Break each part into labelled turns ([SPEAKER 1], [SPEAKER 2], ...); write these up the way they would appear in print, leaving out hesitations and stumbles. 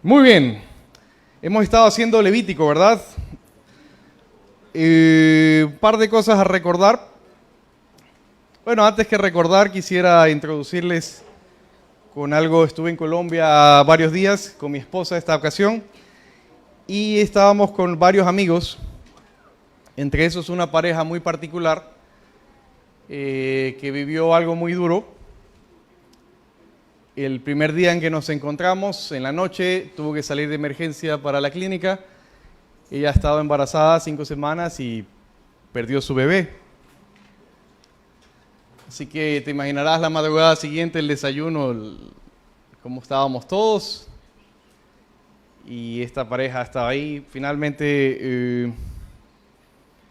[SPEAKER 1] Muy bien, hemos estado haciendo Levítico, ¿verdad? Un par de cosas a recordar. Bueno, antes que recordar, quisiera introducirles con algo. Estuve en Colombia varios días con mi esposa esta ocasión y estábamos con varios amigos, entre esos una pareja muy particular que vivió algo muy duro. El primer día en que nos encontramos, en la noche, tuvo que salir de emergencia para la clínica. Ella estaba embarazada 5 semanas y perdió su bebé. Así que te imaginarás la madrugada siguiente, el desayuno, cómo estábamos todos. Y esta pareja estaba ahí. Finalmente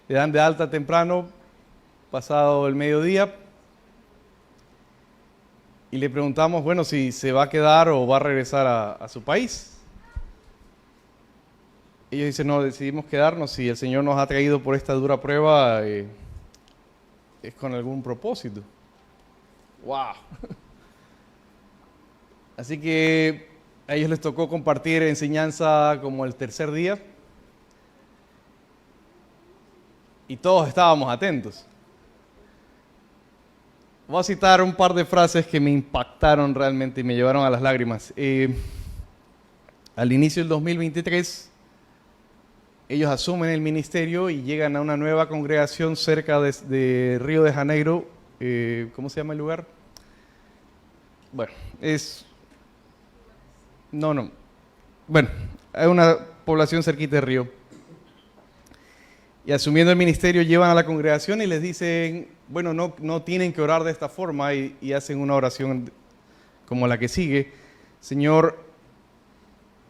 [SPEAKER 1] le dan de alta temprano, pasado el mediodía. Y le preguntamos, bueno, si se va a quedar o va a regresar a su país. Ellos dicen, no, decidimos quedarnos. Si el Señor nos ha traído por esta dura prueba, es con algún propósito. ¡Wow! Así que a ellos les tocó compartir enseñanza como el tercer día. Y todos estábamos atentos. Voy a citar un par de frases que me impactaron realmente y me llevaron a las lágrimas. Al inicio del 2023, ellos asumen el ministerio y llegan a una nueva congregación cerca de Río de Janeiro. ¿Cómo se llama el lugar? Bueno, Bueno, hay una población cerquita de Río. Y asumiendo el ministerio llevan a la congregación y les dicen, bueno, no tienen que orar de esta forma y hacen una oración como la que sigue. Señor,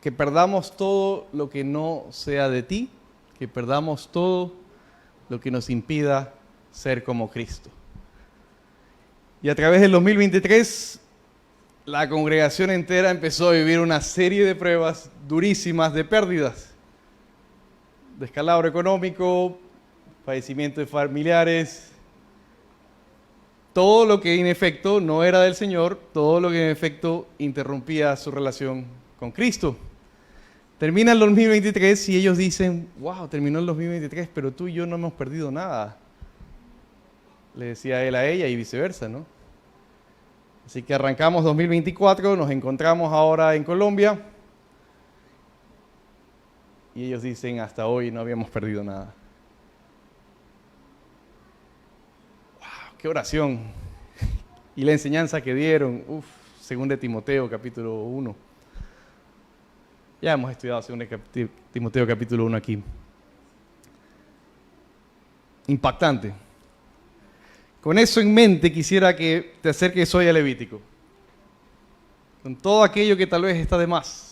[SPEAKER 1] que perdamos todo lo que no sea de ti, que perdamos todo lo que nos impida ser como Cristo. Y a través del 2023, la congregación entera empezó a vivir una serie de pruebas durísimas de pérdidas. Descalabro económico, fallecimiento de familiares, todo lo que en efecto no era del Señor, todo lo que en efecto interrumpía su relación con Cristo. Termina el 2023 y ellos dicen, wow, terminó el 2023, pero tú y yo no hemos perdido nada. Le decía él a ella y viceversa, ¿no? Así que arrancamos 2024, nos encontramos ahora en Colombia. Y ellos dicen, hasta hoy no habíamos perdido nada. ¡Wow! ¡Qué oración! Y la enseñanza que dieron, según de Timoteo, capítulo 1. Ya hemos estudiado según de Timoteo, capítulo 1 aquí. Impactante. Con eso en mente quisiera que te acerques hoy a Levítico. Con todo aquello que tal vez está de más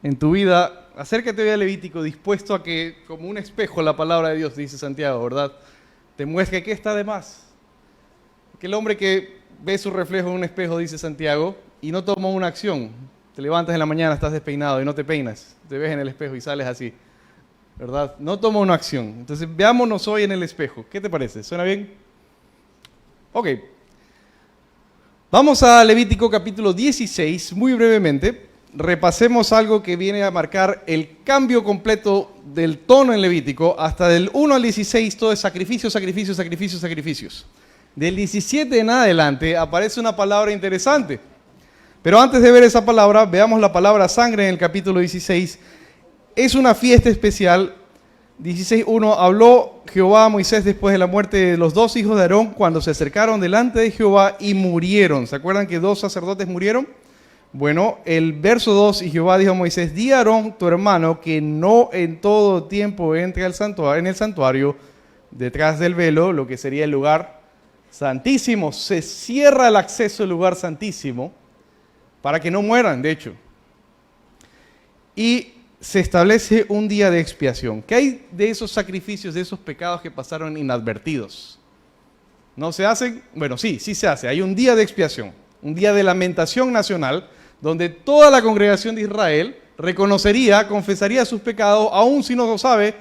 [SPEAKER 1] en tu vida, acércate hoy a Levítico dispuesto a que, como un espejo, la palabra de Dios, dice Santiago, ¿verdad?, te muestre qué está de más. Aquel hombre que ve su reflejo en un espejo, dice Santiago, y no toma una acción. Te levantas en la mañana, estás despeinado y no te peinas. Te ves en el espejo y sales así, ¿verdad? No toma una acción. Entonces, veámonos hoy en el espejo. ¿Qué te parece? ¿Suena bien? Ok. Vamos a Levítico capítulo 16, muy brevemente. Repasemos algo que viene a marcar el cambio completo del tono en Levítico. Hasta del 1 al 16 todo es sacrificios, sacrificios, sacrificios, sacrificios. Del 17 en adelante aparece una palabra interesante. Pero antes de ver esa palabra, veamos la palabra sangre en el capítulo 16. Es una fiesta especial. 16:1, habló Jehová a Moisés después de la muerte de los 2 hijos de Aarón cuando se acercaron delante de Jehová y murieron. ¿Se acuerdan que 2 sacerdotes murieron? Bueno, el verso 2, y Jehová dijo a Moisés, di a Aarón, tu hermano, que no en todo tiempo entre en el santuario, detrás del velo, lo que sería el lugar santísimo. Se cierra el acceso al lugar santísimo para que no mueran, de hecho. Y se establece un día de expiación. ¿Qué hay de esos sacrificios, de esos pecados que pasaron inadvertidos? ¿No se hacen? Bueno, sí se hace. Hay un día de expiación, un día de lamentación nacional, donde toda la congregación de Israel reconocería, confesaría sus pecados, aun si no lo sabe,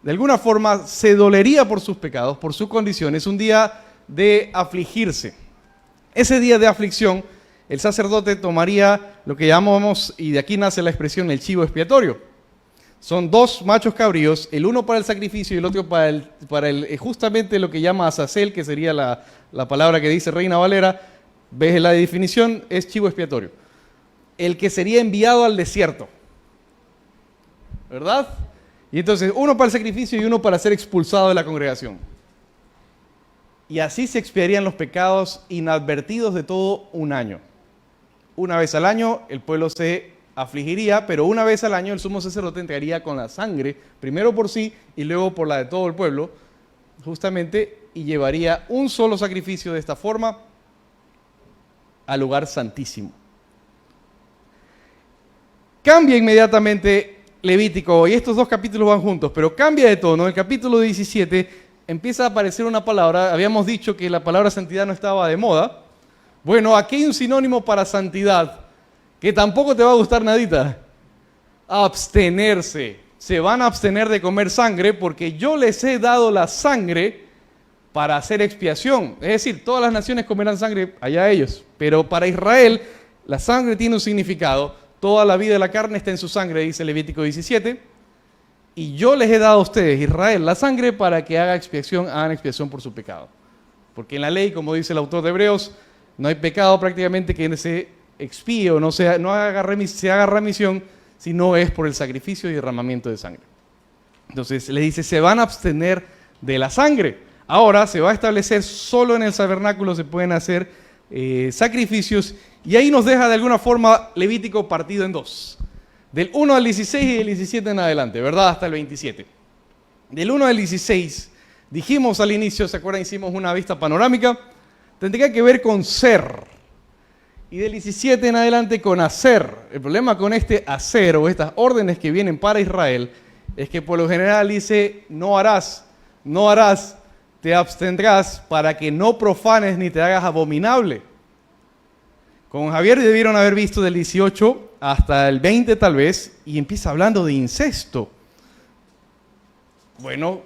[SPEAKER 1] de alguna forma se dolería por sus pecados, por su condición. Es un día de afligirse. Ese día de aflicción el sacerdote tomaría lo que llamamos, y de aquí nace la expresión, el chivo expiatorio. Son dos machos cabríos, el uno para el sacrificio y el otro para el justamente lo que llama azazel, que sería la palabra que dice Reina Valera. ¿Ves la definición? Es chivo expiatorio. El que sería enviado al desierto, ¿verdad? Y entonces uno para el sacrificio y uno para ser expulsado de la congregación. Y así se expiarían los pecados inadvertidos de todo un año. Una vez al año el pueblo se afligiría, pero una vez al año el sumo sacerdote entregaría con la sangre, primero por sí y luego por la de todo el pueblo, justamente, y llevaría un solo sacrificio de esta forma al lugar santísimo. Cambia inmediatamente Levítico, y estos dos capítulos van juntos, pero cambia de tono. En el capítulo 17 empieza a aparecer una palabra. Habíamos dicho que la palabra santidad no estaba de moda. Bueno, aquí hay un sinónimo para santidad que tampoco te va a gustar nadita. Abstenerse. Se van a abstener de comer sangre porque yo les he dado la sangre para hacer expiación. Es decir, todas las naciones comerán sangre, allá ellos. Pero para Israel la sangre tiene un significado. Toda la vida de la carne está en su sangre, dice Levítico 17. Y yo les he dado a ustedes, Israel, la sangre para que hagan expiación por su pecado. Porque en la ley, como dice el autor de Hebreos, no hay pecado prácticamente que se expíe o se haga remisión, si no es por el sacrificio y derramamiento de sangre. Entonces le dice, se van a abstener de la sangre. Ahora se va a establecer solo en el tabernáculo, se pueden hacer sacrificios, y ahí nos deja de alguna forma Levítico partido en dos. Del 1 al 16 y del 17 en adelante, ¿verdad? Hasta el 27. Del 1 al 16, dijimos al inicio, ¿se acuerdan? Hicimos una vista panorámica, tendría que ver con ser. Y del 17 en adelante con hacer. El problema con este hacer o estas órdenes que vienen para Israel es que por lo general dice, no harás, te abstendrás para que no profanes ni te hagas abominable. Con Javier debieron haber visto del 18 hasta el 20 tal vez, y empieza hablando de incesto. Bueno,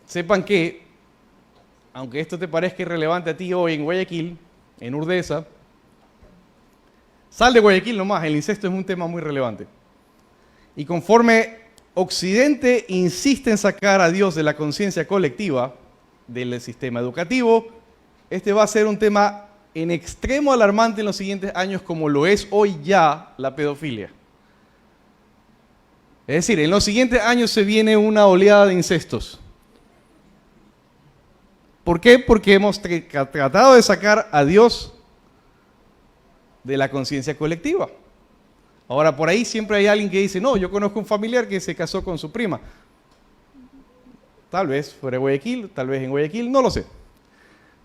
[SPEAKER 1] sepan que, aunque esto te parezca irrelevante a ti hoy en Guayaquil, en Urdesa, sal de Guayaquil nomás, el incesto es un tema muy relevante. Y conforme Occidente insiste en sacar a Dios de la conciencia colectiva del sistema educativo, este va a ser un tema en extremo alarmante en los siguientes años, como lo es hoy ya la pedofilia. Es decir, en los siguientes años se viene una oleada de incestos. ¿Por qué? Porque hemos tratado de sacar a Dios de la conciencia colectiva. Ahora, por ahí siempre hay alguien que dice, no, yo conozco un familiar que se casó con su prima. Tal vez fuera de Guayaquil, tal vez en Guayaquil, no lo sé.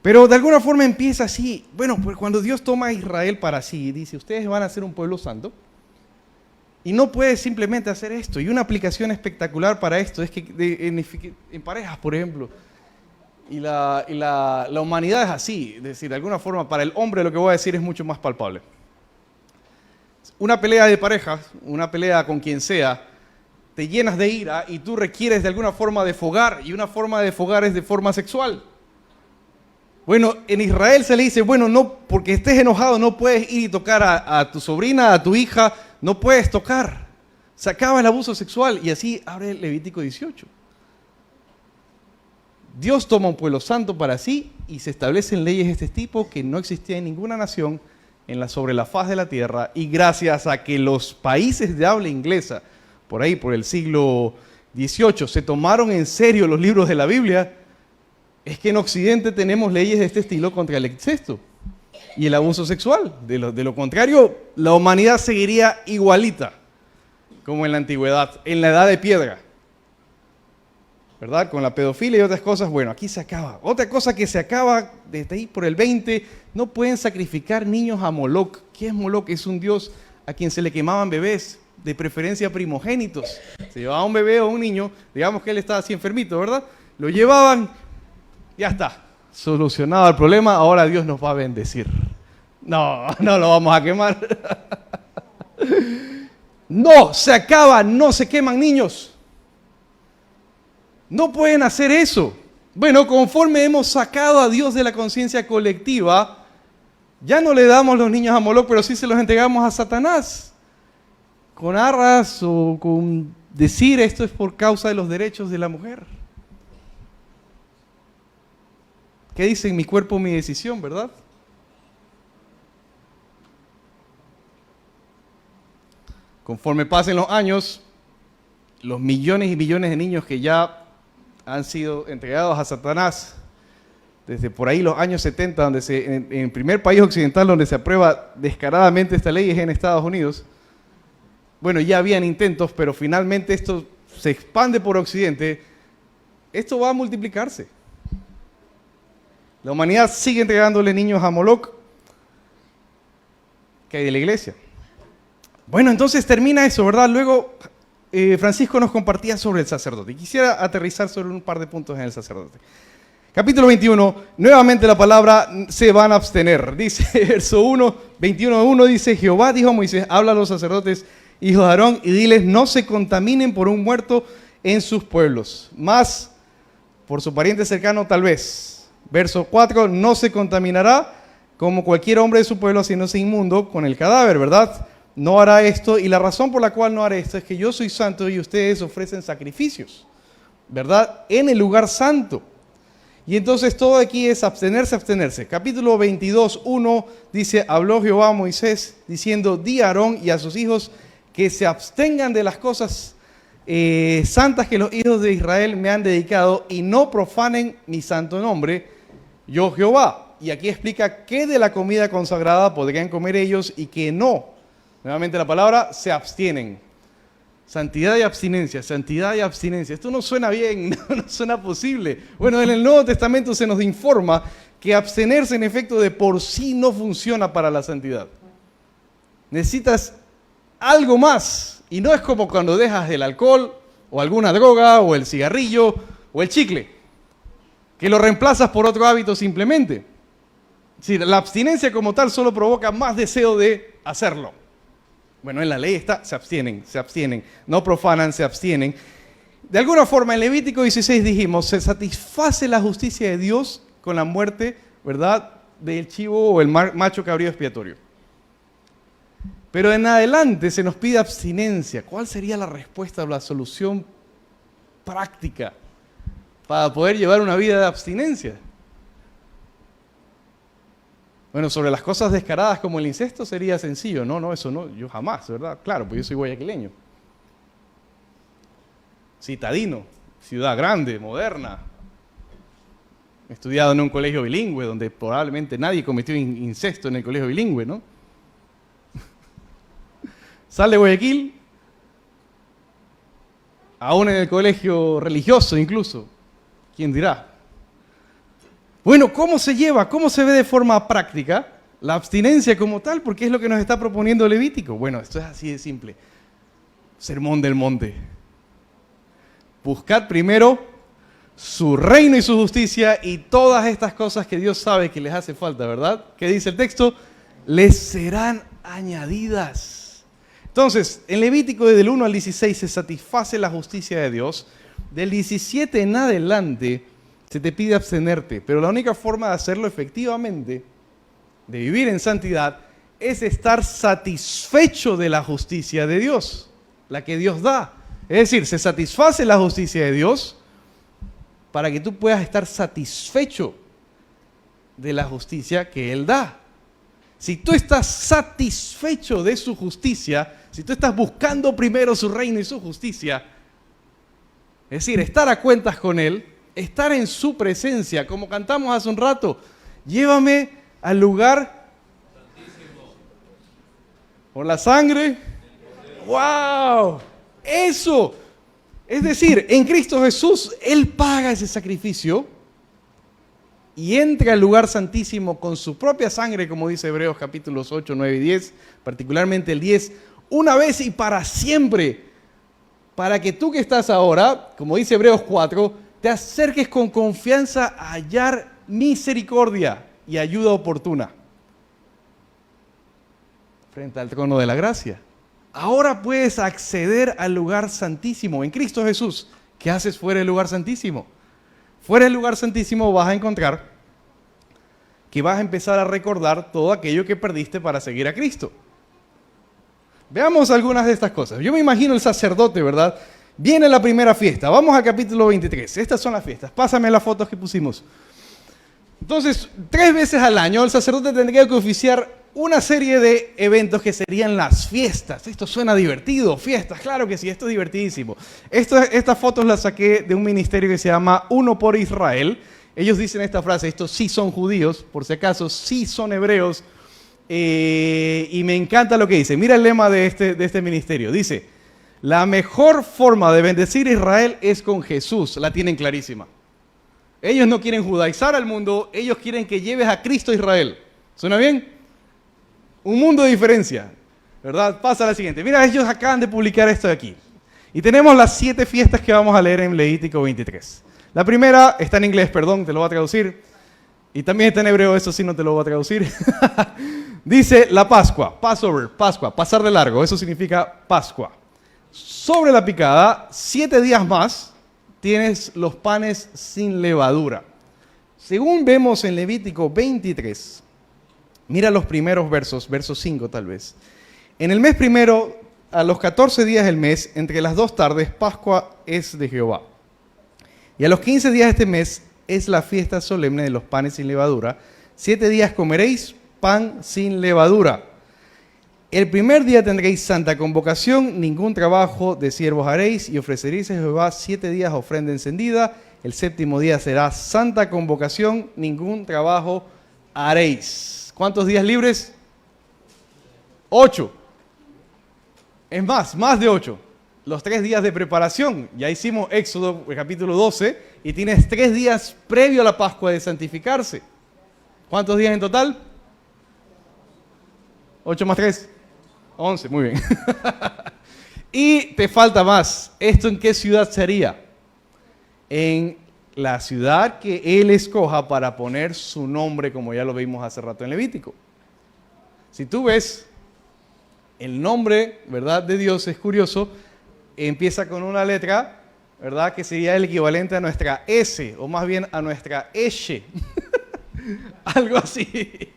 [SPEAKER 1] Pero de alguna forma empieza así. Bueno, pues cuando Dios toma a Israel para sí, dice, ustedes van a ser un pueblo santo. Y no puede simplemente hacer esto. Y una aplicación espectacular para esto es que en parejas, por ejemplo, y la humanidad es así. Es decir, de alguna forma para el hombre lo que voy a decir es mucho más palpable. Una pelea de parejas, una pelea con quien sea, te llenas de ira y tú requieres de alguna forma de fogar. Y una forma de fogar es de forma sexual. Bueno, en Israel se le dice, bueno, no, porque estés enojado no puedes ir y tocar a tu sobrina, a tu hija, no puedes tocar. Se acaba el abuso sexual, y así abre Levítico 18. Dios toma un pueblo santo para sí y se establecen leyes de este tipo que no existían en ninguna nación sobre la faz de la tierra, y gracias a que los países de habla inglesa, por ahí, por el siglo XVIII, se tomaron en serio los libros de la Biblia, es que en Occidente tenemos leyes de este estilo contra el incesto y el abuso sexual. De lo contrario, la humanidad seguiría igualita como en la antigüedad, en la edad de piedra, ¿verdad? Con la pedofilia y otras cosas. Bueno, aquí se acaba. Otra cosa que se acaba desde ahí por el 20, no pueden sacrificar niños a Moloc. ¿Qué es Moloc? Es un dios a quien se le quemaban bebés, de preferencia primogénitos. Se llevaba un bebé o un niño, digamos que él estaba así enfermito, ¿verdad? Lo llevaban. Ya está, solucionado el problema, ahora Dios nos va a bendecir. No lo vamos a quemar. No, se acaba, no se queman niños. No pueden hacer eso. Bueno, conforme hemos sacado a Dios de la conciencia colectiva, Ya no le damos los niños a Moloc, pero sí se los entregamos a Satanás. Con arras o con decir esto es por causa de los derechos de la mujer. ¿Qué dicen? Mi cuerpo, mi decisión, ¿verdad? Conforme pasen los años, los millones y millones de niños que ya han sido entregados a Satanás, desde por ahí los años 70, donde en el primer país occidental donde se aprueba descaradamente esta ley es en Estados Unidos. Bueno, ya habían intentos, pero finalmente esto se expande por Occidente. Esto va a multiplicarse. La humanidad sigue entregándole niños a Moloc, que hay de la iglesia. Bueno, entonces termina eso, ¿verdad? Luego Francisco nos compartía sobre el sacerdote. Quisiera aterrizar sobre un par de puntos en el sacerdote. Capítulo 21, nuevamente la palabra se van a abstener. Dice, verso 1, 21:1 dice, Jehová dijo a Moisés, habla a los sacerdotes, hijos de Aarón, y diles, no se contaminen por un muerto en sus pueblos, más por su pariente cercano tal vez. Verso 4, no se contaminará como cualquier hombre de su pueblo haciéndose inmundo con el cadáver, ¿verdad? No hará esto, y la razón por la cual no haré esto es que yo soy santo y ustedes ofrecen sacrificios, ¿verdad? En el lugar santo. Y entonces todo aquí es abstenerse, abstenerse. Capítulo 22:1 dice, habló Jehová a Moisés diciendo, di a Aarón y a sus hijos que se abstengan de las cosas santas que los hijos de Israel me han dedicado y no profanen mi santo nombre, yo Jehová. Y aquí explica qué de la comida consagrada podrían comer ellos y qué no. Nuevamente la palabra, se abstienen. Santidad y abstinencia, santidad y abstinencia. Esto no suena bien, no suena posible. Bueno, en el Nuevo Testamento se nos informa que abstenerse en efecto de por sí no funciona para la santidad. Necesitas algo más. Y no es como cuando dejas el alcohol o alguna droga o el cigarrillo o el chicle, que lo reemplazas por otro hábito simplemente. Sí, la abstinencia como tal solo provoca más deseo de hacerlo. Bueno, en la ley está, se abstienen, no profanan, se abstienen. De alguna forma, en Levítico 16 dijimos, se satisface la justicia de Dios con la muerte, ¿verdad?, del chivo o el macho cabrío expiatorio. Pero en adelante se nos pide abstinencia. ¿Cuál sería la respuesta o la solución práctica para poder llevar una vida de abstinencia? Bueno, sobre las cosas descaradas como el incesto sería sencillo. No, eso no, yo jamás, ¿verdad? Claro, pues yo soy guayaquileño. Citadino, ciudad grande, moderna. He estudiado en un colegio bilingüe, donde probablemente nadie cometió incesto en el colegio bilingüe, ¿no? Sale de Guayaquil, aún en el colegio religioso incluso. ¿Quién dirá? Bueno, ¿cómo se lleva? ¿Cómo se ve de forma práctica la abstinencia como tal? Porque es lo que nos está proponiendo Levítico. Bueno, esto es así de simple. Sermón del monte. Buscad primero su reino y su justicia y todas estas cosas que Dios sabe que les hace falta, ¿verdad? ¿Qué dice el texto? Les serán añadidas. Entonces, en Levítico desde el 1 al 16 se satisface la justicia de Dios. Del 17 en adelante se te pide abstenerte, pero la única forma de hacerlo efectivamente, de vivir en santidad, es estar satisfecho de la justicia de Dios, la que Dios da. Es decir, se satisface la justicia de Dios para que tú puedas estar satisfecho de la justicia que Él da. Si tú estás satisfecho de su justicia, si tú estás buscando primero su reino y su justicia, es decir, estar a cuentas con Él, estar en su presencia, como cantamos hace un rato, llévame al lugar santísimo. Por la sangre. ¡Wow! Eso. Es decir, en Cristo Jesús, Él paga ese sacrificio y entra al lugar santísimo con su propia sangre, como dice Hebreos capítulos 8, 9 y 10, particularmente el 10, una vez y para siempre, para que tú que estás ahora, como dice Hebreos 4, te acerques con confianza a hallar misericordia y ayuda oportuna frente al trono de la gracia. Ahora puedes acceder al lugar santísimo en Cristo Jesús. ¿Qué haces fuera del lugar santísimo? Fuera del lugar santísimo vas a encontrar que vas a empezar a recordar todo aquello que perdiste para seguir a Cristo. Veamos algunas de estas cosas. Yo me imagino el sacerdote, ¿verdad? Viene la primera fiesta. Vamos al capítulo 23. Estas son las fiestas. Pásame las fotos que pusimos. Entonces, 3 veces al año el sacerdote tendría que oficiar una serie de eventos que serían las fiestas. Esto suena divertido, fiestas, claro que sí, esto es divertidísimo. Estas fotos las saqué de un ministerio que se llama Uno por Israel. Ellos dicen esta frase, estos sí son judíos, por si acaso, sí son hebreos. Y me encanta lo que dice. Mira el lema de este ministerio. Dice, la mejor forma de bendecir a Israel es con Jesús. La tienen clarísima. Ellos no quieren judaizar al mundo, ellos quieren que lleves a Cristo a Israel. ¿Suena bien? Un mundo de diferencia, ¿verdad? Pasa a la siguiente. Mira, ellos acaban de publicar esto de aquí. Y tenemos las 7 fiestas que vamos a leer en Levítico 23. La primera está en inglés, perdón, te lo voy a traducir. Y también está en hebreo, eso sí no te lo voy a traducir. Dice la Pascua, Passover, Pascua, pasar de largo, eso significa Pascua. Sobre la picada, 7 días más, tienes los panes sin levadura. Según vemos en Levítico 23, mira los primeros versos, verso 5 tal vez. En el mes primero, a los 14 días del mes, entre las 2 tardes, Pascua es de Jehová. Y a los 15 días de este mes es la fiesta solemne de los panes sin levadura. 7 días comeréis pan sin levadura. El primer día tendréis santa convocación, ningún trabajo de siervos haréis, y ofreceréis a Jehová 7 días ofrenda encendida. El 7º día será santa convocación, ningún trabajo haréis. ¿Cuántos días libres? 8. Es más de 8. Los 3 días de preparación. Ya hicimos Éxodo capítulo 12 y tienes 3 días previo a la Pascua de santificarse. ¿Cuántos días en total? 8 más 3. 11, muy bien. Y te falta más. ¿Esto en qué ciudad sería? En la ciudad que Él escoja para poner su nombre, como ya lo vimos hace rato en Levítico. Si tú ves, el nombre, ¿verdad?, de Dios es curioso, empieza con una letra, ¿verdad?, que sería el equivalente a nuestra S, o más bien a nuestra Eshe. Algo así.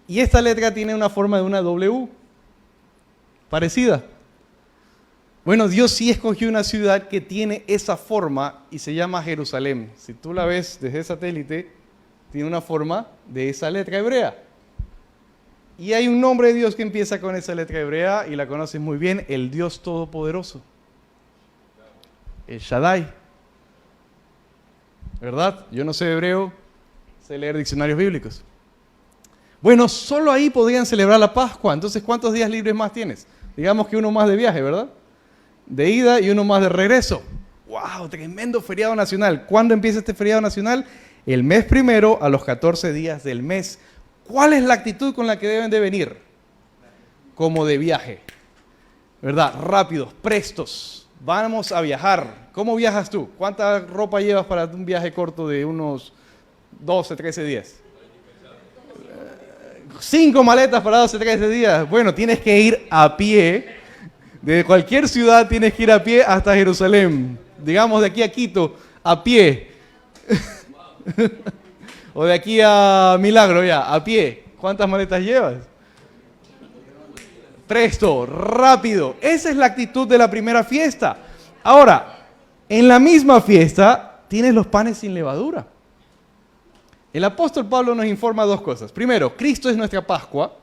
[SPEAKER 1] Y esta letra tiene una forma de una W, parecida. Bueno, Dios sí escogió una ciudad que tiene esa forma y se llama Jerusalén. Si tú la ves desde satélite, tiene una forma de esa letra hebrea. Y hay un nombre de Dios que empieza con esa letra hebrea y la conoces muy bien, el Dios Todopoderoso. El Shaddai. ¿Verdad? Yo no sé hebreo, sé leer diccionarios bíblicos. Bueno, solo ahí podrían celebrar la Pascua. Entonces, ¿cuántos días libres más tienes? Digamos que uno más de viaje, ¿verdad? De ida y uno más de regreso. ¡Wow! Tremendo feriado nacional. ¿Cuándo empieza este feriado nacional? El mes primero a los 14 días del mes. ¿Cuál es la actitud con la que deben de venir? Como de viaje. ¿Verdad? Rápidos, prestos. Vamos a viajar. ¿Cómo viajas tú? ¿Cuánta ropa llevas para un viaje corto de unos 12, 13 días? 5 maletas para 12, 13 días. Bueno, tienes que ir a pie. De cualquier ciudad tienes que ir a pie hasta Jerusalén. Digamos de aquí a Quito, a pie. O de aquí a Milagro ya, a pie. ¿Cuántas maletas llevas? Presto, rápido. Esa es la actitud de la primera fiesta. Ahora, en la misma fiesta tienes los panes sin levadura. El apóstol Pablo nos informa 2 cosas. Primero, Cristo es nuestra Pascua.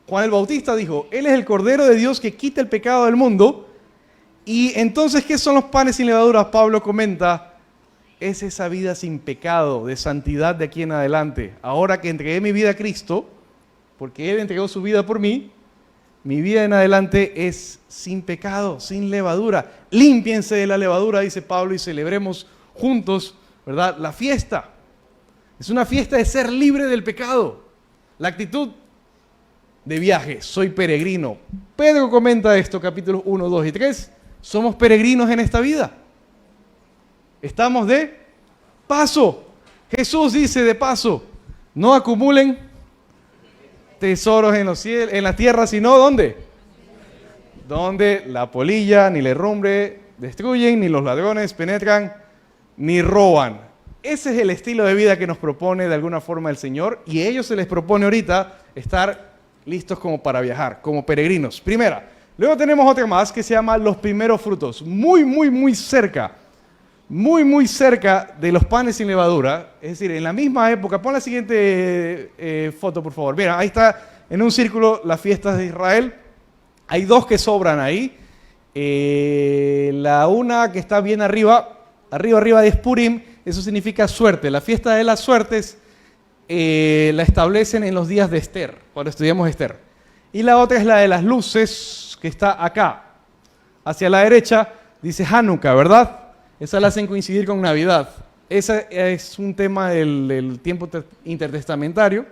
[SPEAKER 1] Juan el Bautista dijo, Él es el Cordero de Dios que quita el pecado del mundo. Y entonces, ¿qué son los panes sin levadura? Pablo comenta, es esa vida sin pecado, de santidad de aquí en adelante. Ahora que entregué mi vida a Cristo, porque Él entregó su vida por mí, mi vida en adelante es sin pecado, sin levadura. Límpiense de la levadura, dice Pablo, y celebremos juntos, ¿verdad?, la fiesta. Es una fiesta de ser libre del pecado. La actitud de viaje, soy peregrino. Pedro comenta esto, capítulos 1, 2 y 3. Somos peregrinos en esta vida. Estamos de paso. Jesús dice de paso, no acumulen tesoros en los cielos, en la tierra, sino ¿dónde? Donde la polilla ni la herrumbre destruyen, ni los ladrones penetran, ni roban. ese es el estilo de vida que nos propone de alguna forma el Señor, y a ellos se les propone ahorita estar listos como para viajar, como peregrinos. Primera. Luego tenemos otra más que se llama los primeros frutos. Muy cerca de los panes sin levadura. Es decir, en la misma época. Pon la siguiente foto, por favor. Mira, ahí está en un círculo las fiestas de Israel. Hay dos que sobran ahí. La una que está bien arriba es Purim. Eso significa suerte. La fiesta de las suertes la establecen en los días de Esther, cuando estudiamos Esther. Y la otra es la de las luces, que está acá. Hacia la derecha dice Hanukkah, ¿verdad? Esa la hacen coincidir con Navidad. Ese es un tema del tiempo intertestamentario.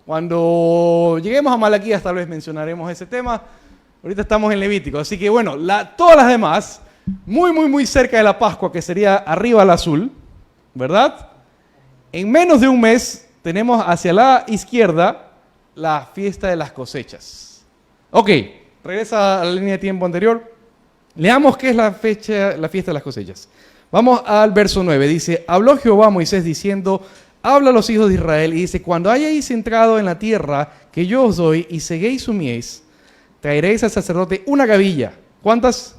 [SPEAKER 1] Cuando lleguemos a Malaquías tal vez mencionaremos ese tema. Ahorita estamos en Levítico. Así que bueno, todas las demás, muy cerca de la Pascua, que sería arriba al azul, ¿verdad? En menos de un mes tenemos hacia la izquierda la fiesta de las cosechas. Ok, regresa a la línea de tiempo anterior. Leamos qué es la fiesta de las cosechas. Vamos al verso 9. Dice, habló Jehová a Moisés diciendo, habla a los hijos de Israel, y dice, cuando hayáis entrado en la tierra que yo os doy y seguéis su mies, traeréis al sacerdote una gavilla. ¿Cuántas?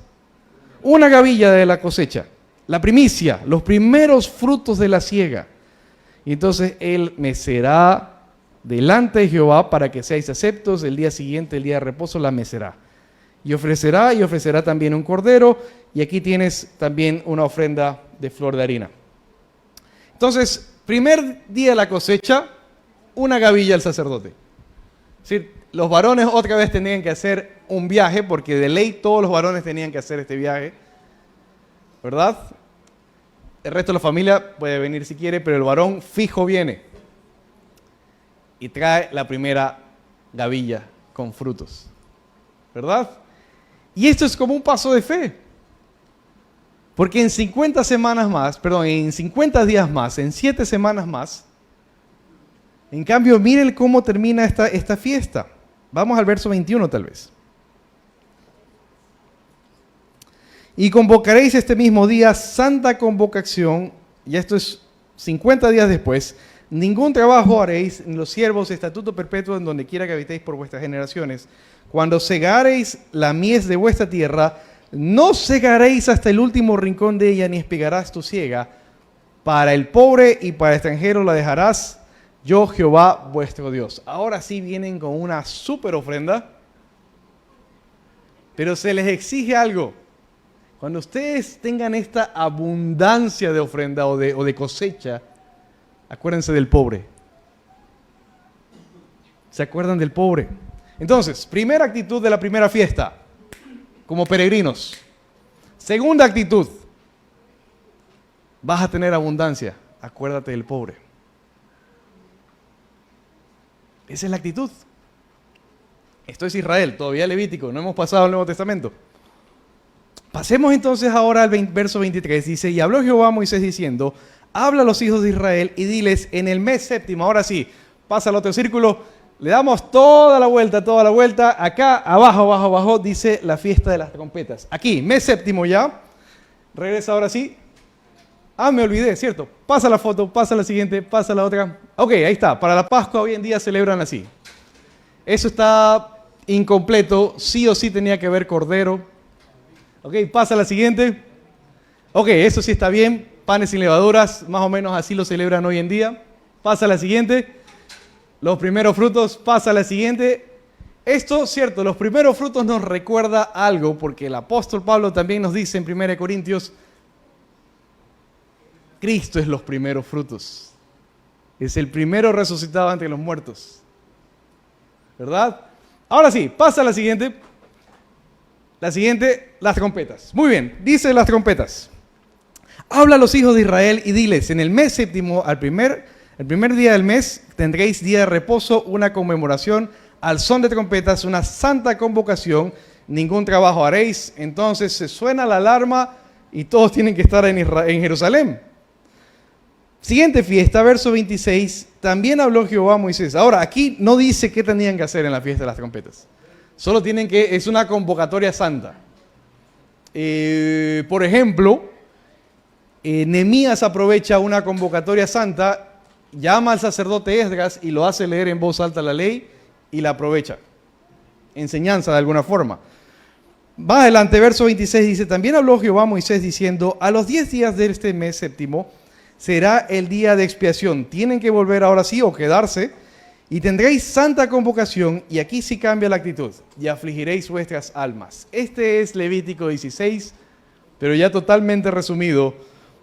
[SPEAKER 1] Una gavilla de la cosecha. La primicia, los primeros frutos de la siega. Y entonces él mecerá delante de Jehová para que seáis aceptos. El día siguiente, el día de reposo, la mecerá. Y ofrecerá también un cordero. Y aquí tienes también una ofrenda de flor de harina. Entonces, primer día de la cosecha, una gavilla al sacerdote. Es decir, los varones otra vez tenían que hacer un viaje, porque de ley todos los varones tenían que hacer este viaje, ¿verdad? El resto de la familia puede venir si quiere, pero el varón fijo viene y trae la primera gavilla con frutos, ¿verdad? Y esto es como un paso de fe, porque en 50 días más, en 7 semanas más, en cambio, miren cómo termina esta fiesta. Vamos al verso 21 tal vez. Y convocaréis este mismo día santa convocación, y esto es 50 días después, ningún trabajo haréis, ni los siervos, estatuto perpetuo en donde quiera que habitéis por vuestras generaciones. Cuando segareis la mies de vuestra tierra, no segaréis hasta el último rincón de ella, ni espigarás tu siega. Para el pobre y para el extranjero la dejarás, yo Jehová vuestro Dios. Ahora sí vienen con una súper ofrenda, pero se les exige algo. Cuando ustedes tengan esta abundancia de ofrenda o de cosecha, acuérdense del pobre. ¿Se acuerdan del pobre? Entonces, primera actitud de la primera fiesta, como peregrinos. Segunda actitud, vas a tener abundancia, acuérdate del pobre. Esa es la actitud. Esto es Israel, todavía Levítico, no hemos pasado al Nuevo Testamento. Pasemos entonces ahora al verso 23. Dice, y habló Jehová a Moisés diciendo, habla a los hijos de Israel y diles, en el mes séptimo, ahora sí, pasa al otro círculo, le damos toda la vuelta, acá, abajo, dice la fiesta de las trompetas. Aquí, mes séptimo ya, regresa ahora sí. Me olvidé, ¿cierto? Pasa la foto, pasa la siguiente, pasa la otra. Ok, ahí está, para la Pascua hoy en día celebran así. Eso está incompleto, sí o sí tenía que haber cordero. Ok, pasa la siguiente. Ok, eso sí está bien, panes sin levaduras, más o menos así lo celebran hoy en día. Pasa la siguiente. Los primeros frutos, pasa la siguiente. Esto, cierto, los primeros frutos nos recuerda algo, porque el apóstol Pablo también nos dice en 1 Corintios, Cristo es los primeros frutos. Es el primero resucitado entre los muertos. ¿Verdad? Ahora sí, pasa la siguiente. La siguiente, las trompetas. Muy bien, dice las trompetas. Habla a los hijos de Israel y diles, en el mes séptimo, el primer día del mes, tendréis día de reposo, una conmemoración, al son de trompetas, una santa convocación, ningún trabajo haréis. Entonces se suena la alarma y todos tienen que estar en Jerusalén. Siguiente fiesta, verso 26, también habló Jehová a Moisés. Ahora, aquí no dice qué tenían que hacer en la fiesta de las trompetas. Solo tienen que, es una convocatoria santa. Por ejemplo, Nehemías aprovecha una convocatoria santa, llama al sacerdote Esdras y lo hace leer en voz alta la ley y la aprovecha. Enseñanza de alguna forma. Más adelante, verso 26 dice, también habló Jehová a Moisés diciendo, a los 10 días de este mes séptimo será el día de expiación. Tienen que volver ahora sí o quedarse y tendréis santa convocación, y aquí sí cambia la actitud, y afligiréis vuestras almas. Este es Levítico 16, pero ya totalmente resumido.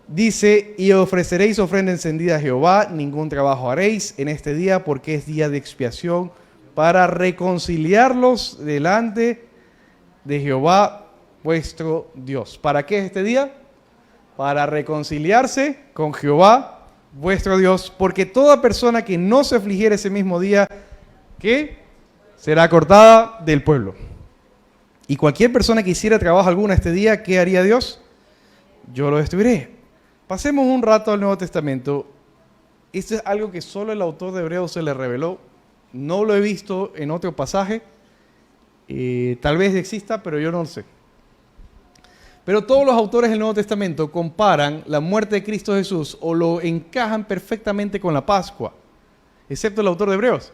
[SPEAKER 1] Dice, y ofreceréis ofrenda encendida a Jehová, ningún trabajo haréis en este día, porque es día de expiación, para reconciliarlos delante de Jehová vuestro Dios. ¿Para qué es este día? Para reconciliarse con Jehová vuestro Dios, porque toda persona que no se afligiere ese mismo día, ¿qué? Será cortada del pueblo. Y cualquier persona que hiciera trabajo alguno este día, ¿qué haría Dios? Yo lo destruiré. Pasemos un rato al Nuevo Testamento. Esto es algo que solo el autor de Hebreos se le reveló. No lo he visto en otro pasaje. Tal vez exista, pero yo no lo sé. Pero todos los autores del Nuevo Testamento comparan la muerte de Cristo Jesús o lo encajan perfectamente con la Pascua, excepto el autor de Hebreos.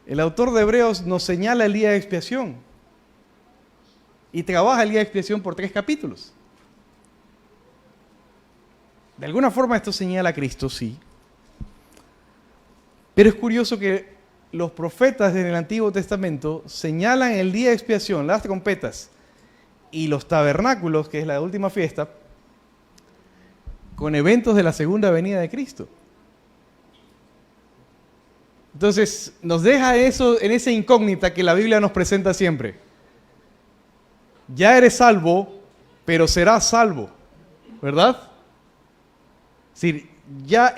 [SPEAKER 1] El autor de Hebreos nos señala el día de expiación y trabaja el día de expiación por 3 capítulos. De alguna forma esto señala a Cristo, sí. Pero es curioso que los profetas en el Antiguo Testamento señalan el día de expiación, las trompetas, y los tabernáculos, que es la última fiesta, con eventos de la segunda venida de Cristo. Entonces, nos deja eso en esa incógnita que la Biblia nos presenta siempre. Ya eres salvo, pero serás salvo, ¿verdad? Es decir, ya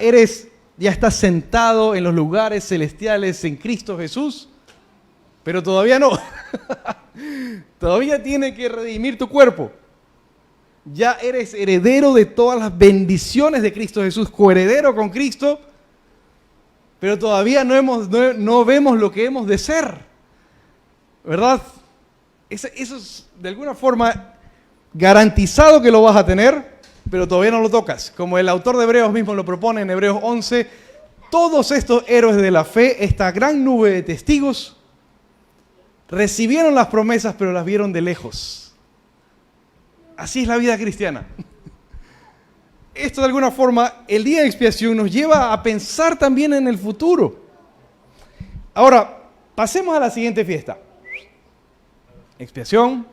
[SPEAKER 1] estás sentado en los lugares celestiales en Cristo Jesús, pero todavía no. Todavía tiene que redimir tu cuerpo. Ya eres heredero de todas las bendiciones de Cristo Jesús, coheredero con Cristo, pero todavía no vemos lo que hemos de ser, ¿verdad? Eso es de alguna forma garantizado que lo vas a tener, pero todavía no lo tocas. Como el autor de Hebreos mismo lo propone en Hebreos 11, todos estos héroes de la fe, esta gran nube de testigos, recibieron las promesas, pero las vieron de lejos. Así es la vida cristiana. Esto de alguna forma, el día de expiación nos lleva a pensar también en el futuro. Ahora, pasemos a la siguiente fiesta. Expiación.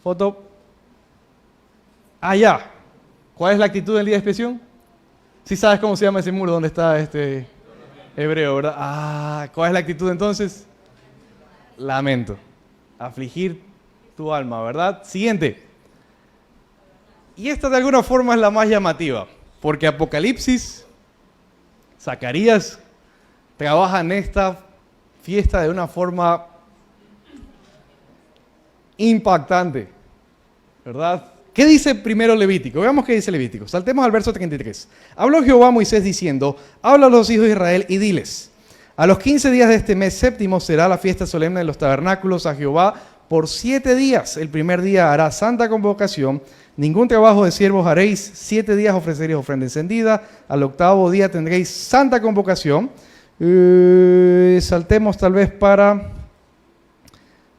[SPEAKER 1] Foto. Ya. ¿Cuál es la actitud del día de expiación? Sí sabes cómo se llama ese muro donde está este hebreo, ¿verdad? ¿Cuál es la actitud entonces? Lamento. Afligir tu alma, ¿verdad? Siguiente. Y esta de alguna forma es la más llamativa, porque Apocalipsis, Zacarías, trabajan esta fiesta de una forma impactante, ¿verdad? ¿Qué dice primero Levítico? Veamos qué dice Levítico. Saltemos al verso 33. Habló Jehová a Moisés diciendo, habla a los hijos de Israel y diles, a los 15 días de este mes séptimo será la fiesta solemne de los tabernáculos a Jehová por 7 días. El primer día hará santa convocación, ningún trabajo de siervos haréis, 7 días ofreceréis ofrenda encendida, al 8º día tendréis santa convocación. Saltemos tal vez para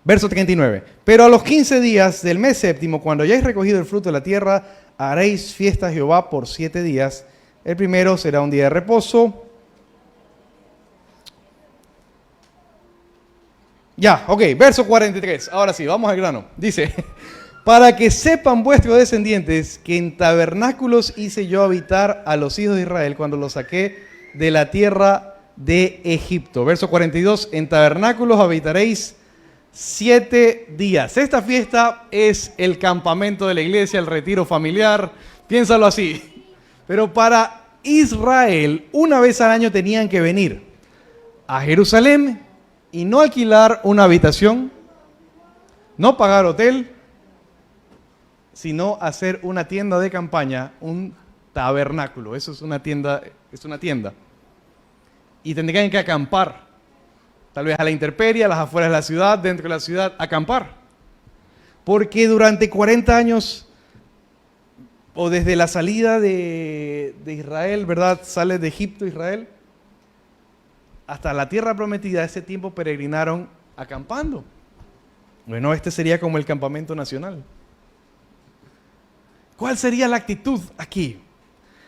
[SPEAKER 1] verso 39. Pero a los 15 días del mes séptimo, cuando hayáis recogido el fruto de la tierra, haréis fiesta a Jehová por 7 días. El primero será un día de reposo. Verso 43. Ahora sí, vamos al grano. Dice, para que sepan vuestros descendientes que en tabernáculos hice yo habitar a los hijos de Israel cuando los saqué de la tierra de Egipto. Verso 42, en tabernáculos habitaréis 7 días. Esta fiesta es el campamento de la iglesia, el retiro familiar, piénsalo así. Pero para Israel, una vez al año tenían que venir a Jerusalén y no alquilar una habitación, no pagar hotel, sino hacer una tienda de campaña, un tabernáculo. Eso es una tienda, Y tendrían que acampar, tal vez a la intemperie, a las afueras de la ciudad, dentro de la ciudad, acampar. Porque durante 40 años o desde la salida de Israel, ¿verdad? Sale de Egipto Israel, hasta la tierra prometida, ese tiempo peregrinaron acampando. Bueno, este sería como el campamento nacional. ¿Cuál sería la actitud aquí?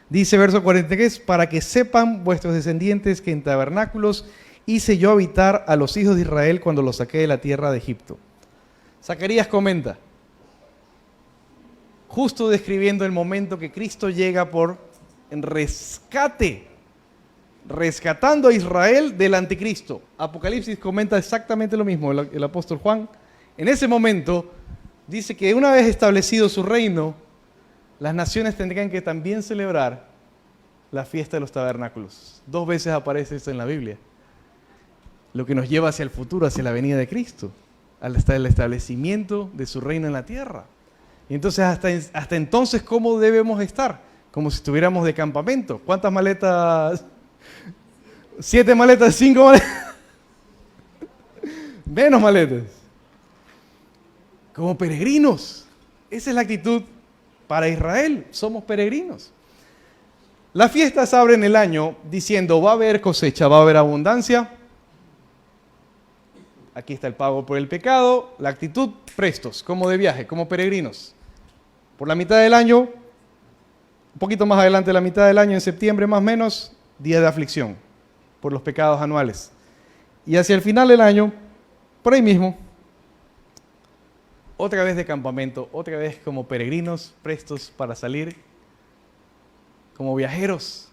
[SPEAKER 1] Dice verso 43, para que sepan vuestros descendientes que en tabernáculos hice yo habitar a los hijos de Israel cuando los saqué de la tierra de Egipto. Zacarías comenta, justo describiendo el momento que Cristo llega en rescate, rescatando a Israel del anticristo. Apocalipsis comenta exactamente lo mismo, el apóstol Juan. En ese momento dice que una vez establecido su reino, las naciones tendrían que también celebrar la fiesta de los tabernáculos. 2 veces aparece esto en la Biblia. Lo que nos lleva hacia el futuro, hacia la venida de Cristo, hasta el establecimiento de su reino en la tierra. Y entonces, hasta entonces, ¿cómo debemos estar? Como si estuviéramos de campamento. ¿Cuántas maletas? 7 maletas, 5 maletas. Menos maletas. Como peregrinos. Esa es la actitud para Israel. Somos peregrinos. Las fiestas abren el año diciendo, va a haber cosecha, va a haber abundancia. Aquí está el pago por el pecado. La actitud, prestos, como de viaje, como peregrinos. Por la mitad del año, un poquito más adelante de la mitad del año, en septiembre más o menos, día de aflicción por los pecados anuales. Y hacia el final del año, por ahí mismo, otra vez de campamento, otra vez como peregrinos, prestos para salir, como viajeros.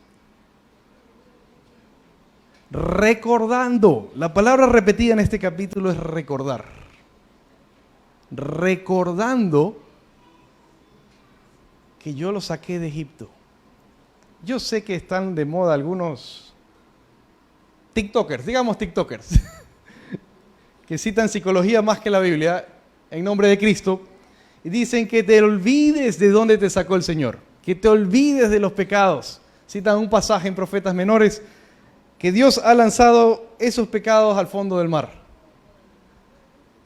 [SPEAKER 1] Recordando, la palabra repetida en este capítulo es recordar. Recordando que yo los saqué de Egipto. Yo sé que están de moda algunos TikTokers, digamos TikTokers, que citan psicología más que la Biblia en nombre de Cristo y dicen que te olvides de dónde te sacó el Señor, que te olvides de los pecados. Citan un pasaje en Profetas Menores que Dios ha lanzado esos pecados al fondo del mar.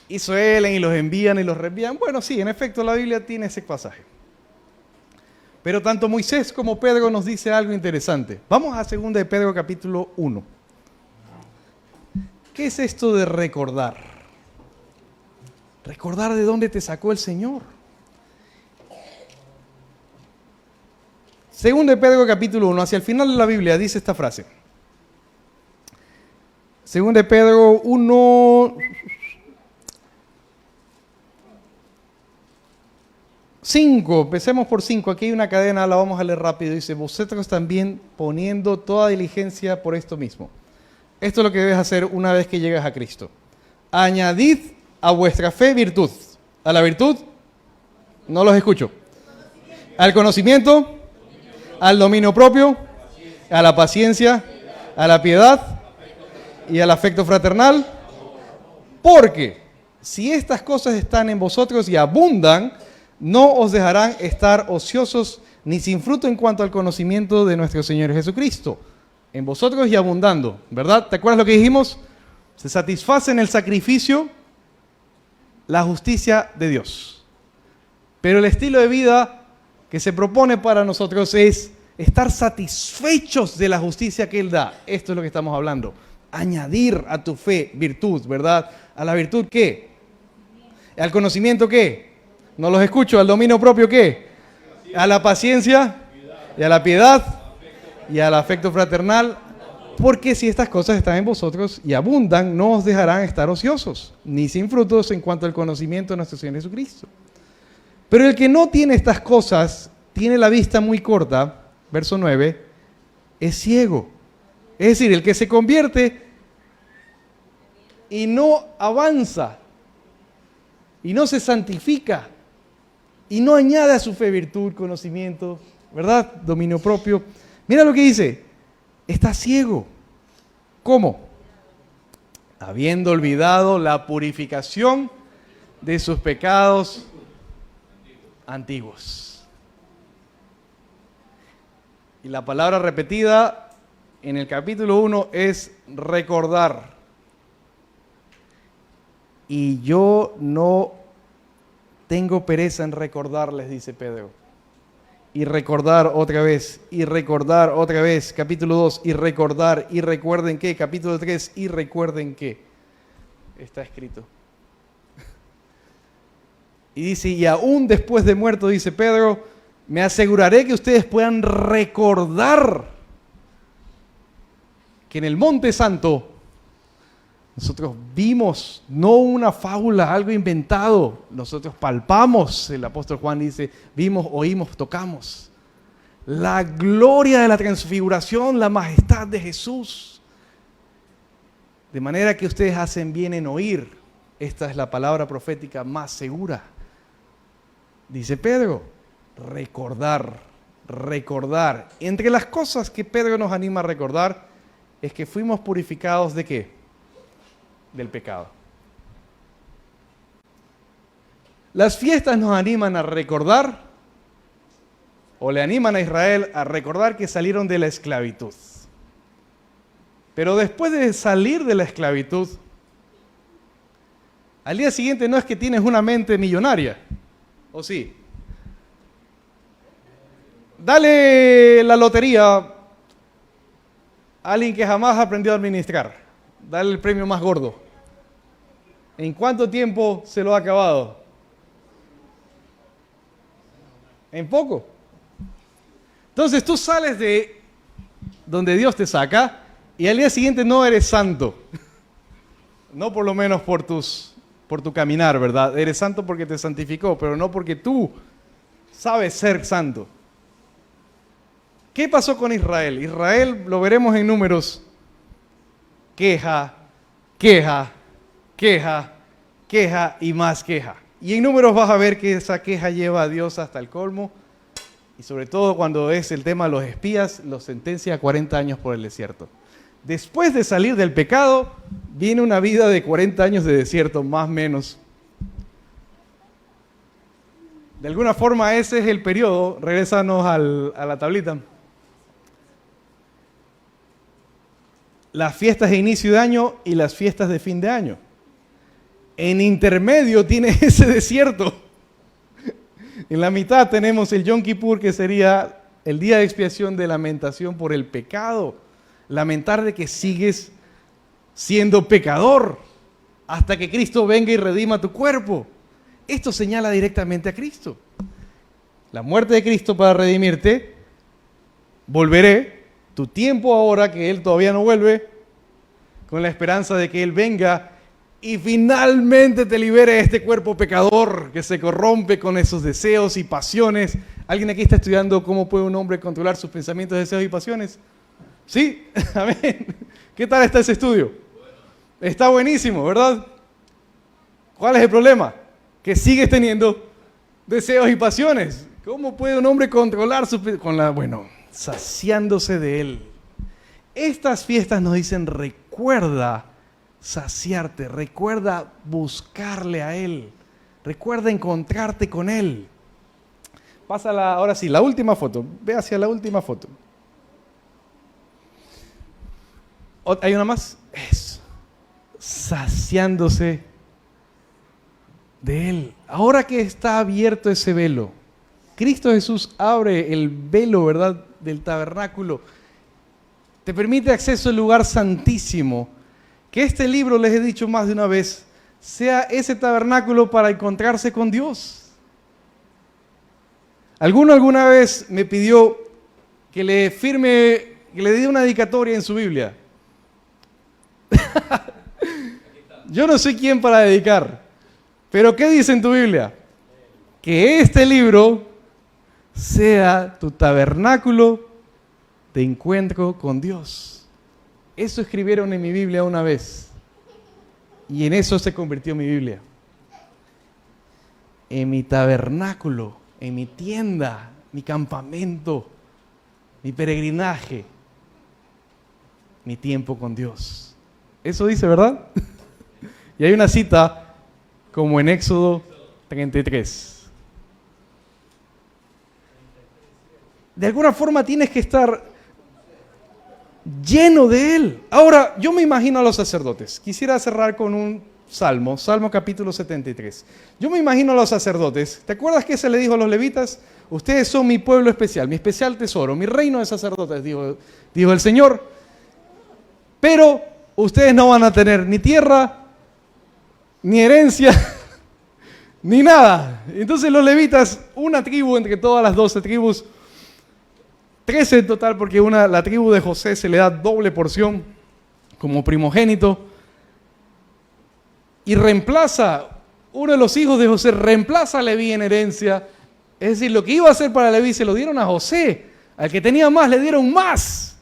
[SPEAKER 1] Y suelen y los envían y los reenvían. Bueno, sí, en efecto la Biblia tiene ese pasaje. Pero tanto Moisés como Pedro nos dice algo interesante. Vamos a 2 de Pedro capítulo 1. ¿Qué es esto de recordar? Recordar de dónde te sacó el Señor. 2 de Pedro capítulo 1, hacia el final de la Biblia dice esta frase. 2 de Pedro 1, 5, empecemos por 5, aquí hay una cadena, la vamos a leer rápido, dice, vosotros también poniendo toda diligencia por esto mismo. Esto es lo que debes hacer una vez que llegas a Cristo. Añadid a vuestra fe virtud. ¿A la virtud? No los escucho. ¿Al conocimiento? ¿Al dominio propio? ¿A la paciencia? ¿A la piedad? ¿Y al afecto fraternal? Porque si estas cosas están en vosotros y abundan, no os dejarán estar ociosos ni sin fruto en cuanto al conocimiento de nuestro Señor Jesucristo. En vosotros y abundando, ¿verdad? ¿Te acuerdas lo que dijimos? Se satisface en el sacrificio la justicia de Dios. Pero el estilo de vida que se propone para nosotros es estar satisfechos de la justicia que Él da. Esto es lo que estamos hablando. Añadir a tu fe virtud, ¿verdad? ¿A la virtud qué? ¿Al conocimiento qué? No los escucho. ¿Al dominio propio qué? ¿A la paciencia? ¿Y a la piedad? ¿Y al afecto fraternal? Porque si estas cosas están en vosotros y abundan, no os dejarán estar ociosos, ni sin frutos en cuanto al conocimiento de nuestro Señor Jesucristo. Pero el que no tiene estas cosas, tiene la vista muy corta, verso 9, es ciego. Es decir, el que se convierte y no avanza, y no se santifica, y no añade a su fe virtud, conocimiento, ¿verdad? Dominio propio. Mira lo que dice, está ciego. ¿Cómo? Habiendo olvidado la purificación de sus pecados antiguos. Y la palabra repetida en el capítulo 1 es recordar. Y yo no tengo pereza en recordarles, dice Pedro. y recordar otra vez, y recordar otra vez, capítulo 2, y recordar, y recuerden que, capítulo 3, y recuerden que, está escrito. Y dice, y aún después de muerto, dice Pedro, me aseguraré que ustedes puedan recordar que en el Monte Santo nosotros vimos, no una fábula, algo inventado. Nosotros palpamos, el apóstol Juan dice, vimos, oímos, tocamos. La gloria de la transfiguración, la majestad de Jesús. De manera que ustedes hacen bien en oír. Esta es la palabra profética más segura. Dice Pedro, recordar, recordar. Entre las cosas que Pedro nos anima a recordar es que fuimos purificados ¿de qué? Del pecado. Las fiestas nos animan a recordar, o le animan a Israel a recordar que salieron de la esclavitud. Pero después de salir de la esclavitud, al día siguiente no es que tienes una mente millonaria, ¿o sí? Dale la lotería a alguien que jamás aprendió a administrar. Dale el premio más gordo. ¿En cuánto tiempo se lo ha acabado? En poco. Entonces tú sales de donde Dios te saca y al día siguiente no eres santo. No por lo menos por tu caminar, ¿verdad? Eres santo porque te santificó, pero no porque tú sabes ser santo. ¿Qué pasó con Israel? Israel, lo veremos en Números, queja, queja, queja, queja y más queja. Y en Números vas a ver que esa queja lleva a Dios hasta el colmo. Y sobre todo cuando es el tema de los espías, los sentencia a 40 años por el desierto. Después de salir del pecado, viene una vida de 40 años de desierto, más o menos. De alguna forma ese es el periodo. Regrésanos a la tablita. Las fiestas de inicio de año y las fiestas de fin de año. En intermedio tiene ese desierto. En la mitad tenemos el Yom Kippur, que sería el día de expiación de lamentación por el pecado. Lamentar de que sigues siendo pecador hasta que Cristo venga y redima tu cuerpo. Esto señala directamente a Cristo. La muerte de Cristo para redimirte, volveré. Tu tiempo ahora que Él todavía no vuelve, con la esperanza de que Él venga y finalmente te libere de este cuerpo pecador que se corrompe con esos deseos y pasiones. ¿Alguien aquí está estudiando cómo puede un hombre controlar sus pensamientos, deseos y pasiones? ¿Sí? Amén. ¿Qué tal está ese estudio? Está buenísimo, ¿verdad? ¿Cuál es el problema? Que sigues teniendo deseos y pasiones. ¿Cómo puede un hombre controlar sus saciándose de Él? Estas fiestas nos dicen, recuerda saciarte, recuerda buscarle a Él, recuerda encontrarte con Él. Pásala, ahora sí, la última foto. Ve hacia la última foto. ¿Hay una más? Eso. Saciándose de Él. Ahora que está abierto ese velo, Cristo Jesús abre el velo, ¿verdad?, del tabernáculo. Te permite acceso al lugar santísimo. Que este libro, les he dicho más de una vez, sea ese tabernáculo para encontrarse con Dios. Alguno alguna vez me pidió que le firme, que le diera una dedicatoria en su Biblia. Yo no soy quien para dedicar, pero ¿qué dice en tu Biblia? Que este libro sea tu tabernáculo de encuentro con Dios. Eso escribieron en mi Biblia una vez, y en eso se convirtió mi Biblia. En mi tabernáculo, en mi tienda, mi campamento, mi peregrinaje, mi tiempo con Dios. Eso dice, ¿verdad? Y hay una cita como en Éxodo 33. De alguna forma tienes que estar lleno de Él. Ahora, yo me imagino a los sacerdotes. Quisiera cerrar con un Salmo capítulo 73. Yo me imagino a los sacerdotes. ¿Te acuerdas qué se le dijo a los levitas? Ustedes son mi pueblo especial, mi especial tesoro, mi reino de sacerdotes, dijo el Señor. Pero ustedes no van a tener ni tierra, ni herencia, ni nada. Entonces los levitas, una tribu entre todas las 12 tribus, 13 en total, porque la tribu de José se le da doble porción como primogénito, y reemplaza, uno de los hijos de José reemplaza a Leví en herencia. Es decir, lo que iba a hacer para Leví se lo dieron a José. Al que tenía más le dieron más.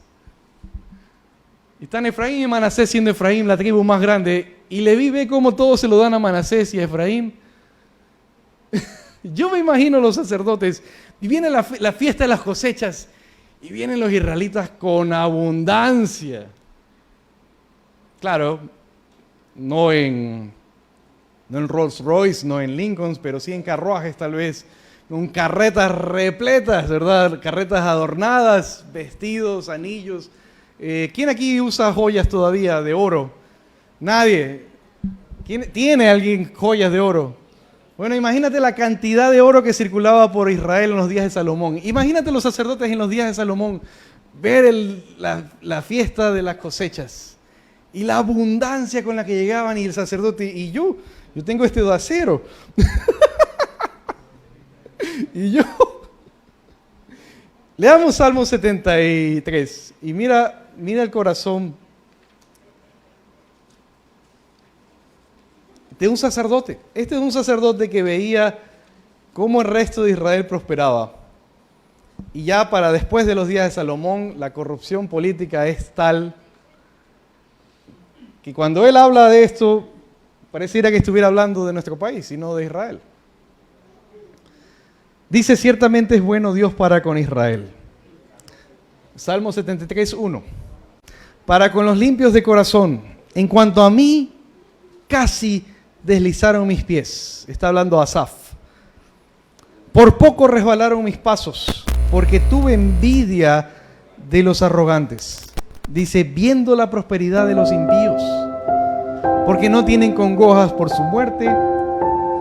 [SPEAKER 1] Y están Efraín y Manasés, siendo Efraín la tribu más grande. Y Leví ve cómo todos se lo dan a Manasés y a Efraín. Yo me imagino los sacerdotes. Y viene la fiesta de las cosechas. Y vienen los israelitas con abundancia. Claro, no en Rolls Royce, no en Lincolns, pero sí en carruajes tal vez. Con carretas repletas, ¿verdad? Carretas adornadas, vestidos, anillos. ¿Quién aquí usa joyas todavía de oro? Nadie. ¿Tiene alguien joyas de oro? Bueno, imagínate la cantidad de oro que circulaba por Israel en los días de Salomón. Imagínate los sacerdotes en los días de Salomón ver la fiesta de las cosechas y la abundancia con la que llegaban, y el sacerdote, y yo tengo este de acero. Y yo, leamos Salmo 73 y mira el corazón de un sacerdote. Este es un sacerdote que veía cómo el resto de Israel prosperaba. Y ya para después de los días de Salomón, la corrupción política es tal que cuando él habla de esto, pareciera que estuviera hablando de nuestro país y no de Israel. Dice, ciertamente es bueno Dios para con Israel. Salmo 73, 1. Para con los limpios de corazón. En cuanto a mí, casi deslizaron mis pies. Está hablando Asaf. Por poco resbalaron mis pasos, porque tuve envidia de los arrogantes. Dice, viendo la prosperidad de los impíos, porque no tienen congojas por su muerte,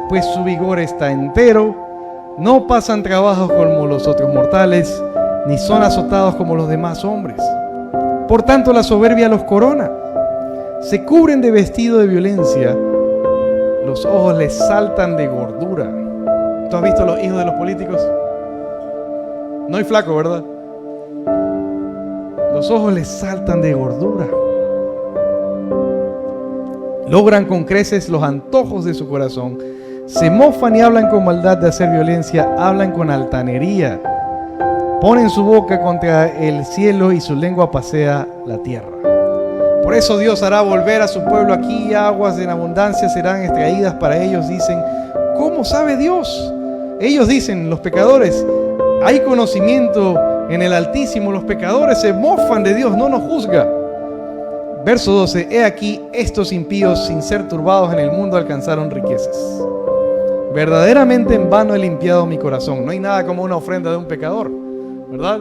[SPEAKER 1] pues su vigor está entero. No pasan trabajos como los otros mortales, ni son azotados como los demás hombres. Por tanto, la soberbia los corona. Se cubren de vestido de violencia. Los ojos les saltan de gordura. ¿Tú has visto los hijos de los políticos? No hay flaco, ¿verdad? Los ojos les saltan de gordura. Logran con creces los antojos de su corazón. Se mofan y hablan con maldad de hacer violencia, hablan con altanería. Ponen su boca contra el cielo y su lengua pasea la tierra. Por eso Dios hará volver a su pueblo aquí, aguas en abundancia serán extraídas para ellos. Dicen, ¿cómo sabe Dios? Ellos dicen, los pecadores, hay conocimiento en el Altísimo, los pecadores se mofan de Dios, no nos juzga. Verso 12, he aquí, estos impíos sin ser turbados en el mundo alcanzaron riquezas. Verdaderamente en vano he limpiado mi corazón. No hay nada como una ofrenda de un pecador, ¿verdad?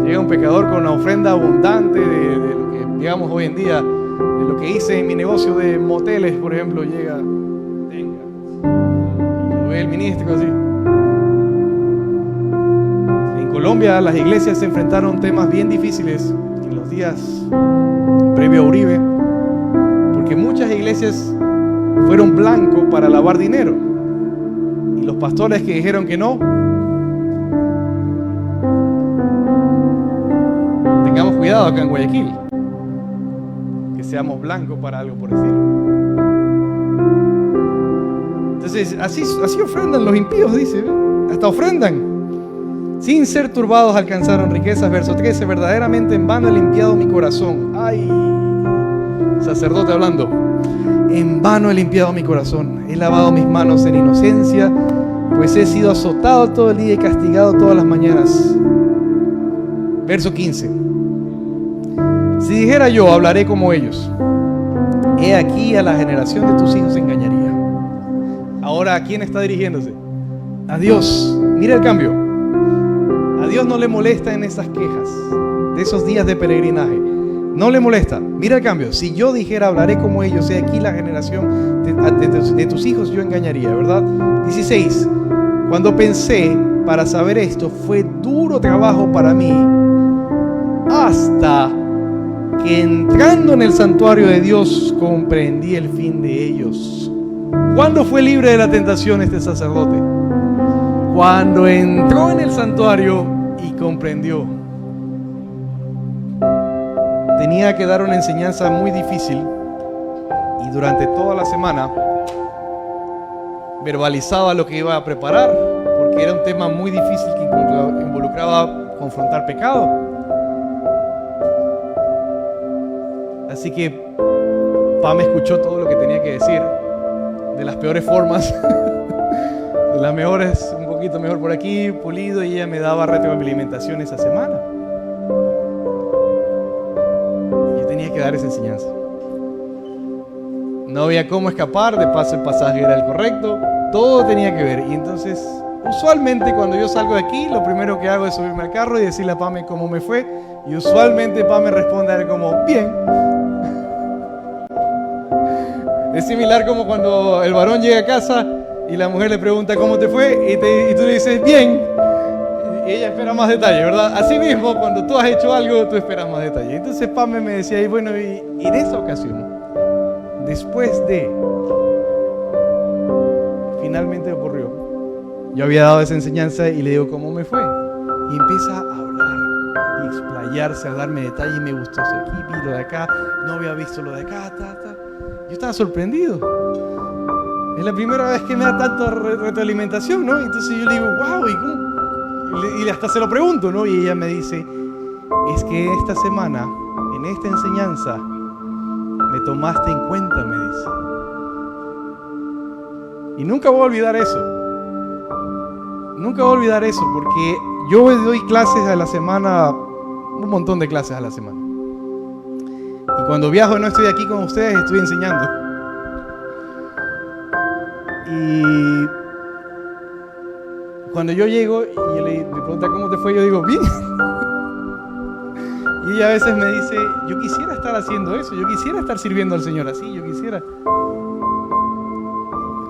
[SPEAKER 1] Llega un pecador con una ofrenda abundante de lo que, digamos, hoy en día, de lo que hice en mi negocio de moteles, por ejemplo, llega, tenga, y lo ve el ministro así. En Colombia las iglesias se enfrentaron temas bien difíciles en los días previo a Uribe, porque muchas iglesias fueron blanco para lavar dinero. Y los pastores que dijeron que no, tengamos cuidado acá en Guayaquil, que seamos blancos para algo por decir. Entonces, así ofrendan los impíos, dice, hasta ofrendan. Sin ser turbados alcanzaron riquezas. Verso 13, verdaderamente en vano he limpiado mi corazón. Ay, sacerdote hablando. En vano he limpiado mi corazón, he lavado mis manos en inocencia, pues he sido azotado todo el día y castigado todas las mañanas. Verso 15. Si dijera yo, hablaré como ellos. He aquí a la generación de tus hijos engañaría. Ahora, ¿a quién está dirigiéndose? A Dios. Mira el cambio. A Dios no le molesta en esas quejas de esos días de peregrinaje. No le molesta. Mira el cambio. Si yo dijera, hablaré como ellos, he aquí la generación de tus hijos yo engañaría, ¿verdad? 16. Cuando pensé, para saber esto. Fue duro trabajo para mí hasta que entrando en el santuario de Dios comprendí el fin de ellos. ¿Cuándo fue libre de la tentación este sacerdote? Cuando entró en el santuario y comprendió. Tenía que dar una enseñanza muy difícil y durante toda la semana verbalizaba lo que iba a preparar, porque era un tema muy difícil que involucraba confrontar pecado. Así que Pam escuchó todo lo que tenía que decir, de las peores formas, de las mejores, un poquito mejor por aquí, pulido, y ella me daba retroalimentación esa semana. Yo tenía que dar esa enseñanza. No había cómo escapar, de paso el pasaje era el correcto, todo tenía que ver. Y entonces, usualmente cuando yo salgo de aquí, lo primero que hago es subirme al carro y decirle a Pame cómo me fue. Y usualmente Pame responde a él como, bien. Es similar como cuando el varón llega a casa y la mujer le pregunta cómo te fue y tú le dices, bien. Y ella espera más detalle, ¿verdad? Así mismo, cuando tú has hecho algo, tú esperas más detalle. Entonces Pame me decía, y bueno, y en esa ocasión, después de, finalmente ocurrió. Yo había dado esa enseñanza y le digo, ¿cómo me fue? Y empieza a hablar y explayarse, a darme detalles. Me gustó eso aquí, vi lo de acá, no había visto lo de acá, Yo estaba sorprendido. Es la primera vez que me da tanta retroalimentación, ¿no? Entonces yo le digo, wow, ¿y cómo? Y hasta se lo pregunto, ¿no? Y ella me dice, es que esta semana, en esta enseñanza, me tomaste en cuenta, me dice. Y nunca voy a olvidar eso. Nunca voy a olvidar eso, porque yo doy clases a la semana, un montón de clases a la semana. Y cuando viajo y no estoy aquí con ustedes, estoy enseñando. Y cuando yo llego y me pregunta cómo te fue, yo digo, bien. Y ella a veces me dice, yo quisiera estar haciendo eso, yo quisiera estar sirviendo al Señor así, yo quisiera.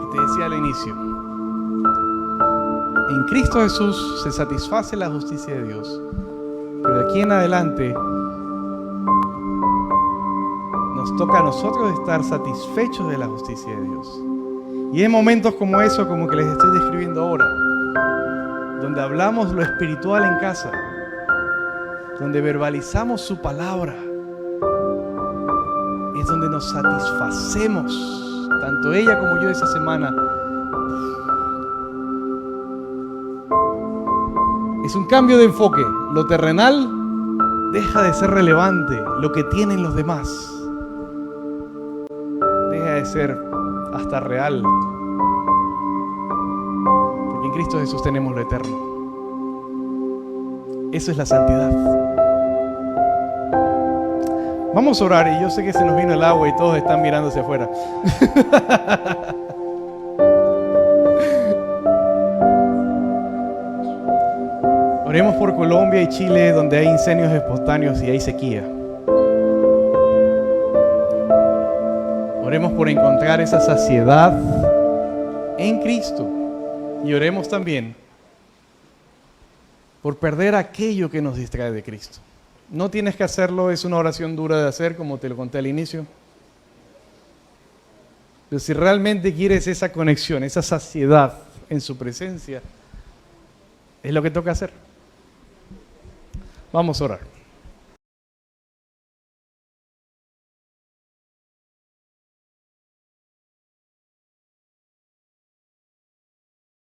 [SPEAKER 1] Y te decía al inicio, en Cristo Jesús se satisface la justicia de Dios, pero de aquí en adelante nos toca a nosotros estar satisfechos de la justicia de Dios. Y en momentos como eso, como que les estoy describiendo ahora, donde hablamos lo espiritual en casa, donde verbalizamos su palabra, es donde nos satisfacemos, tanto ella como yo esa semana. Es un cambio de enfoque. Lo terrenal deja de ser relevante, lo que tienen los demás deja de ser hasta real, porque en Cristo Jesús tenemos lo eterno. Eso es la santidad. Vamos a orar, y yo sé que se nos vino el agua y todos están mirando hacia afuera. Oremos por Colombia y Chile, donde hay incendios espontáneos y hay sequía. Oremos por encontrar esa saciedad en Cristo. Y oremos también por perder aquello que nos distrae de Cristo. No tienes que hacerlo, es una oración dura de hacer, como te lo conté al inicio. Pero si realmente quieres esa conexión, esa saciedad en su presencia, es lo que toca hacer. Vamos a orar.